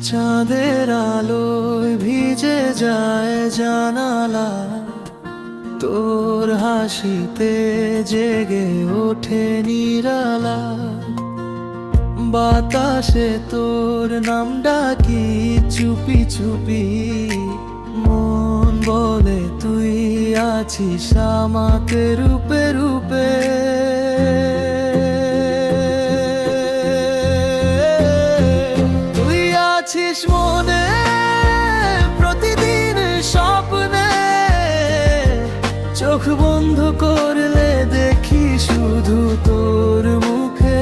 চাঁদের আলোয় ভিজে যায় জানালা, তোর হাসিতে জেগে ওঠে নিরালা। বাতাসে তোর নাম ডাকি চুপি চুপি, মন বলে তুই আছিস আমাকে রূপে রূপে। তুই আছিস মনে প্রতিদিন স্বপ্নে, চোখ বন্ধ করলে দেখি শুধু তোর মুখে।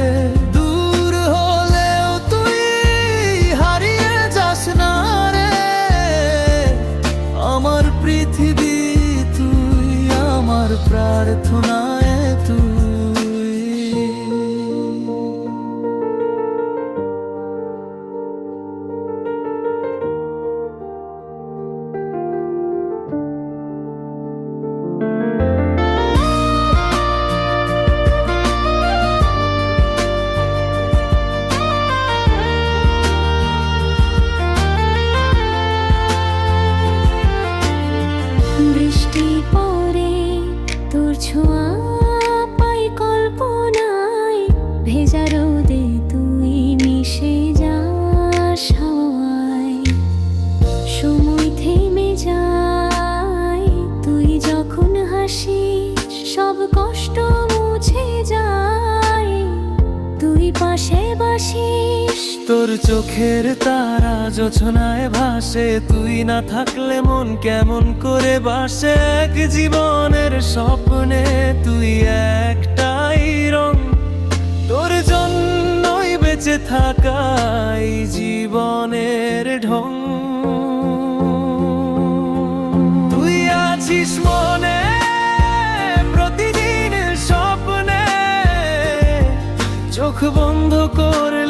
দূর হলেও তুই হারিয়ে যাস না রে, আমার পৃথিবী তুই, আমার প্রার্থনায় তুই। বৃষ্টি পরে তোর ছোঁয়া পাই কল্পনায়, ভেজা রোদে তুই মিশে যাস হাওয়ায়। সময় থেমে যায় তুই যখন হাসিস, সব কষ্ট মুছে যায়, তুই পাশে বাসিস। তোর চোখের তারা জোছনায় ভাসে, তুই না থাকলে মন কেমন করে বাসে। এক জীবনের স্বপ্নে তুই একটাই রং, তোর জন্যই বেঁচে থাকাই জীবনের ঢং। তুই আছিস মনে প্রতিদিন স্বপ্নে, চোখ বন্ধ করে